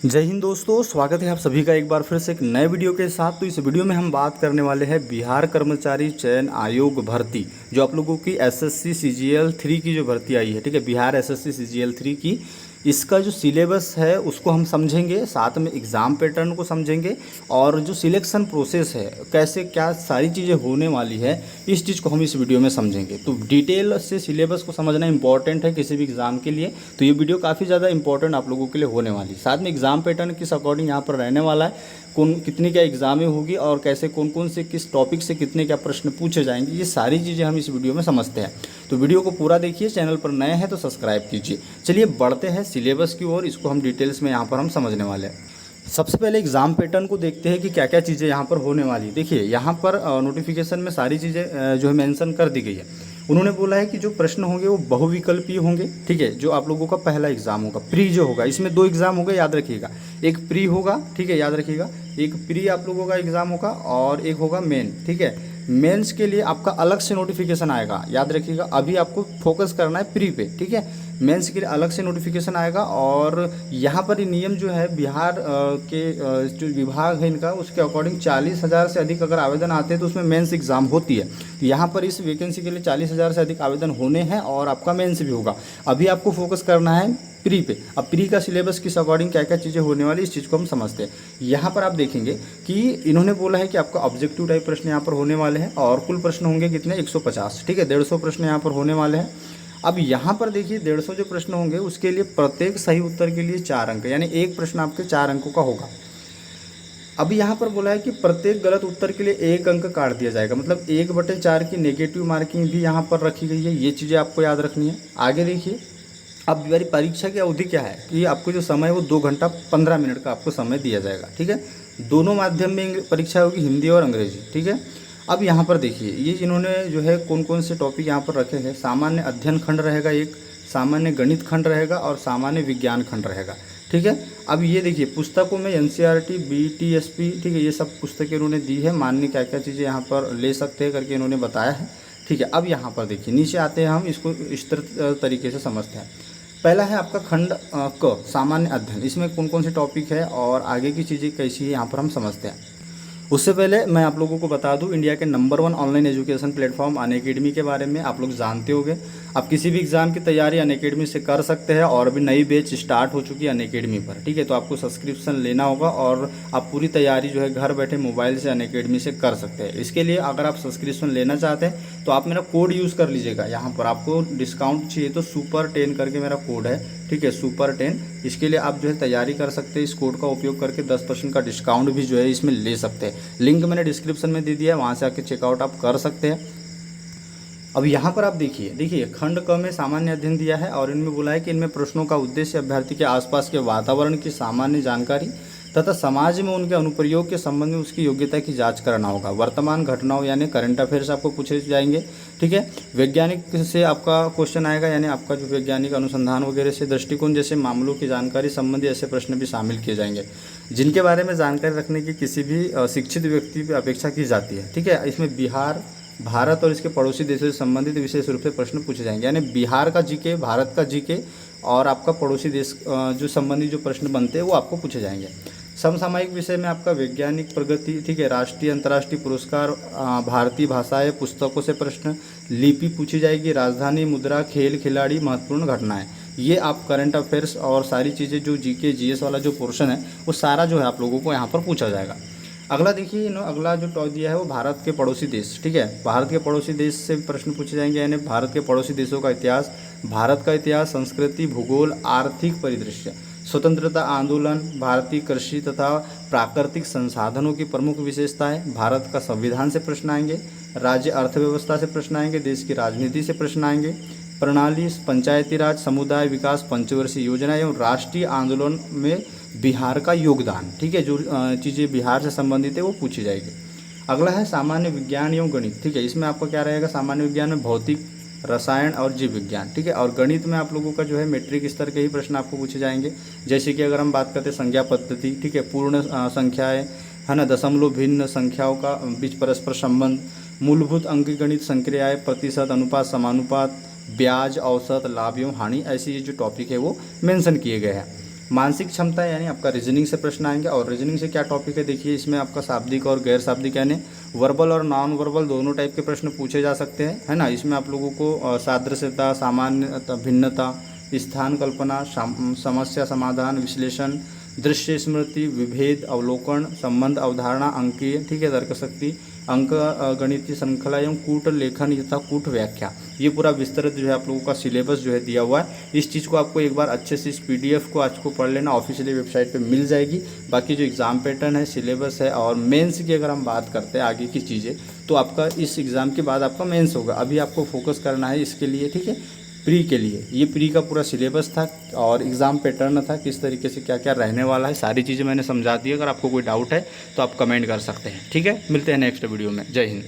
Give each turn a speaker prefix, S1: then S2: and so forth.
S1: जय हिंद दोस्तों, स्वागत है आप सभी का एक बार फिर से एक नए वीडियो के साथ। तो इस वीडियो में हम बात करने वाले हैं बिहार कर्मचारी चयन आयोग भर्ती, जो आप लोगों की एसएससी सीजीएल 3 की जो भर्ती आई है, ठीक है, बिहार एसएससी सीजीएल 3 की। इसका जो सिलेबस है उसको हम समझेंगे, साथ में एग्ज़ाम पैटर्न को समझेंगे और जो सिलेक्शन प्रोसेस है, कैसे क्या सारी चीज़ें होने वाली है, इस चीज़ को हम इस वीडियो में समझेंगे। तो डिटेल से सिलेबस को समझना इंपॉर्टेंट है किसी भी एग्ज़ाम के लिए, तो ये वीडियो काफ़ी ज़्यादा इंपॉर्टेंट आप लोगों के लिए होने वाली है। साथ में एग्ज़ाम पैटर्न किस अकॉर्डिंग यहाँ पर रहने वाला है, कौन कितनी क्या एग्ज़ामें होगी और कैसे कौन कौन से किस टॉपिक से कितने क्या प्रश्न पूछे जाएंगे, ये सारी चीज़ें हम इस वीडियो में समझते हैं। तो वीडियो को पूरा देखिए, चैनल पर नए हैं तो सब्सक्राइब कीजिए। चलिए बढ़ते हैं सिलेबस की ओर, इसको हम डिटेल्स में यहाँ पर हम समझने वाले हैं। सबसे पहले एग्ज़ाम पैटर्न को देखते हैं कि क्या क्या चीज़ें यहाँ पर होने वाली। देखिए यहाँ पर नोटिफिकेशन में सारी चीज़ें जो है मेंशन कर दी गई है। उन्होंने बोला है कि जो प्रश्न होंगे वो बहुविकल्पीय होंगे, ठीक है। जो आप लोगों का पहला एग्ज़ाम होगा, प्री जो होगा, इसमें 2 एग्ज़ाम होगा, याद रखिएगा। एक प्री होगा, ठीक है, याद रखिएगा। एक प्री आप लोगों का एग्ज़ाम होगा और एक होगा मेन, ठीक है। मेंस के लिए आपका अलग से नोटिफिकेशन आएगा, याद रखिएगा। अभी आपको फोकस करना है प्री पे, ठीक है। मेंस के लिए अलग से नोटिफिकेशन आएगा और यहाँ पर नियम जो है बिहार के जो विभाग है इनका, उसके अकॉर्डिंग 40,000 से अधिक अगर आवेदन आते हैं तो उसमें मेंस एग्ज़ाम होती है। तो यहाँ पर इस वैकेंसी के लिए 40,000 से अधिक आवेदन होने हैं और आपका मेंस भी होगा। अभी आपको फोकस करना है प्री पे। अब प्री का सिलेबस किस अकॉर्डिंग क्या क्या चीज़ें होने वाली, इस चीज़ को हम समझते हैं। यहाँ पर आप देखेंगे कि इन्होंने बोला है कि आपका ऑब्जेक्टिव टाइप प्रश्न यहाँ पर होने वाले हैं और कुल प्रश्न होंगे कितने, 150, ठीक है। 150 प्रश्न यहाँ पर होने वाले हैं। अब यहाँ पर देखिए 150 जो प्रश्न होंगे उसके लिए प्रत्येक सही उत्तर के लिए 4 अंक, यानी एक प्रश्न आपके 4 अंकों का होगा। अब यहाँ पर बोला है कि प्रत्येक गलत उत्तर के लिए 1 अंक काट दिया जाएगा, मतलब 1/4 की नेगेटिव मार्किंग भी यहाँ पर रखी गई है। ये चीज़ें आपको याद रखनी है। आगे देखिए, अब हमारी परीक्षा की अवधि क्या है कि आपको जो समय है वो 2 घंटा 15 मिनट का आपको समय दिया जाएगा, ठीक है। दोनों माध्यम में परीक्षा होगी, हिंदी और अंग्रेजी, ठीक है। अब यहाँ पर देखिए ये इन्होंने जो है कौन कौन से टॉपिक यहाँ पर रखे हैं। सामान्य अध्ययन खंड रहेगा एक, सामान्य गणित खंड रहेगा और सामान्य विज्ञान खंड रहेगा, ठीक है। अब ये देखिए पुस्तकों में एनसीईआरटी, बीटीएसपी, ठीक है, ये सब पुस्तकें उन्होंने दी है। माननीय क्या क्या चीज़ें यहाँ पर ले सकते हैं करके इन्होंने बताया है, ठीक है। अब यहाँ पर देखिए नीचे आते हैं, हम इसको इस तरीके से समझते हैं। पहला है आपका खंड क, सामान्य अध्ययन। इसमें कौन कौन से टॉपिक है और आगे की चीज़ें कैसी है यहाँ पर हम समझते हैं। उससे पहले मैं आप लोगों को बता दूं, इंडिया के number 1 online education platform Unacademy के बारे में आप लोग जानते होंगे। आप किसी भी एग्ज़ाम की तैयारी अनअकैडमी से कर सकते हैं और अभी नई बैच स्टार्ट हो चुकी है अनअकैडमी पर, ठीक है। तो आपको सब्सक्रिप्शन लेना होगा और आप पूरी तैयारी जो है घर बैठे मोबाइल से अनअकैडमी से कर सकते हैं। इसके लिए अगर आप सब्सक्रिप्शन लेना चाहते हैं तो आप मेरा कोड यूज़ कर लीजिएगा। यहाँ पर आपको डिस्काउंट चाहिए तो सुपर 10 करके मेरा कोड है, ठीक है, सुपर 10। इसके लिए आप जो है तैयारी कर सकते हैं। इस कोड का उपयोग करके 10% का डिस्काउंट भी जो है इसमें ले सकते हैं। लिंक मैंने डिस्क्रिप्शन में दे दिया है, वहाँ से आके चेकआउट आप कर सकते हैं। अब यहाँ पर आप देखिए खंड क में सामान्य अध्ययन दिया है और इनमें बोला है कि इनमें प्रश्नों का उद्देश्य अभ्यर्थी के आसपास के वातावरण की सामान्य जानकारी तथा समाज में उनके अनुप्रयोग के संबंध में उसकी योग्यता की जांच करना होगा। वर्तमान घटनाओं यानी करंट अफेयर्स आपको पूछे जाएंगे, ठीक है। वैज्ञानिक से आपका क्वेश्चन आएगा, यानी आपका जो वैज्ञानिक अनुसंधान वगैरह से दृष्टिकोण जैसे मामलों की जानकारी संबंधी ऐसे प्रश्न भी शामिल किए जाएंगे, जिनके बारे में जानकारी रखने की किसी भी शिक्षित व्यक्ति पर अपेक्षा की जाती है, ठीक है। इसमें बिहार, भारत और इसके पड़ोसी देशों से संबंधित विशेष रूप से प्रश्न पूछे जाएंगे, यानी बिहार का जीके, भारत का जीके और आपका पड़ोसी देश जो संबंधित जो प्रश्न बनते हैं वो आपको पूछे जाएंगे। समसामयिक विषय में आपका वैज्ञानिक प्रगति, ठीक है, राष्ट्रीय अंतर्राष्ट्रीय पुरस्कार, भारतीय भाषाएं, पुस्तकों से प्रश्न, लिपि पूछी जाएगी, राजधानी, मुद्रा, खेल, खिलाड़ी, महत्वपूर्ण घटनाएं। ये आप करंट अफेयर्स और सारी चीज़ें जो जीके जीएस वाला जो पोर्शन है वो सारा जो है आप लोगों को यहाँ पर पूछा जाएगा। अगला देखिए, अगला जो टॉपिक दिया है वो भारत के पड़ोसी देश, ठीक है। भारत के पड़ोसी देश से प्रश्न पूछे जाएंगे, यानी भारत के पड़ोसी देशों का इतिहास, भारत का इतिहास, संस्कृति, भूगोल, आर्थिक परिदृश्य, स्वतंत्रता आंदोलन, भारतीय कृषि तथा प्राकृतिक संसाधनों की प्रमुख विशेषताएं, भारत का संविधान से प्रश्न आएंगे, राज्य अर्थव्यवस्था से प्रश्न आएंगे, देश की राजनीति से प्रश्न आएंगे, प्रणाली, पंचायती राज, समुदाय विकास, पंचवर्षीय योजना एवं राष्ट्रीय आंदोलन में बिहार का योगदान, ठीक है। जो चीज़ें बिहार से संबंधित है वो पूछी जाएगी। अगला है सामान्य विज्ञान एवं गणित, ठीक है। इसमें आपका क्या रहेगा, सामान्य विज्ञान में भौतिक, रसायन और जीव विज्ञान, ठीक है। और गणित में आप लोगों का जो है मैट्रिक स्तर के ही प्रश्न आपको पूछे जाएंगे, जैसे कि अगर हम बात करते हैं संख्या पद्धति, ठीक है, पूर्ण संख्याएँ है ना, दशमलव भिन्न संख्याओं का बीच परस्पर संबंध, मूलभूत अंकगणित संक्रियाएँ, प्रतिशत, अनुपात, समानुपात, ब्याज, औसत, लाभ एवं हानि, ऐसे ये जो टॉपिक है वो मेंशन किए गए हैं। मानसिक क्षमता यानी आपका रीजनिंग से प्रश्न आएंगे। और रीजनिंग से क्या टॉपिक है देखिए, इसमें आपका शाब्दिक और गैर शाब्दिक यानी वर्बल और नॉन वर्बल दोनों टाइप के प्रश्न पूछे जा सकते हैं, है ना। इसमें आप लोगों को सादृश्यता, सामान्यता, भिन्नता, स्थान कल्पना, समस्या समाधान, विश्लेषण, दृश्य स्मृति, विभेद, अवलोकन, संबंध, अवधारणा, अंकीय, ठीक है, तर्कशक्ति, अंक गणितीय श्रृंखला एवं कूट लेखन तथा कूट व्याख्या, ये पूरा विस्तृत जो है आप लोगों का सिलेबस जो है दिया हुआ है। इस चीज़ को आपको एक बार अच्छे से इस पीडीएफ को आज को पढ़ लेना, ऑफिशियली वेबसाइट पे मिल जाएगी। बाकी जो एग्ज़ाम पैटर्न है, सिलेबस है और मेंस की अगर हम बात करते हैं आगे की चीज़ें, तो आपका इस एग्ज़ाम के बाद आपका मेंस होगा। अभी आपको फोकस करना है इसके लिए, ठीक है, प्री के लिए। ये प्री का पूरा सिलेबस था और एग्ज़ाम पैटर्न था, किस तरीके से क्या क्या रहने वाला है, सारी चीज़ें मैंने समझा दी। अगर आपको कोई डाउट है तो आप कमेंट कर सकते हैं, ठीक है। मिलते हैं नेक्स्ट वीडियो में। जय हिंद।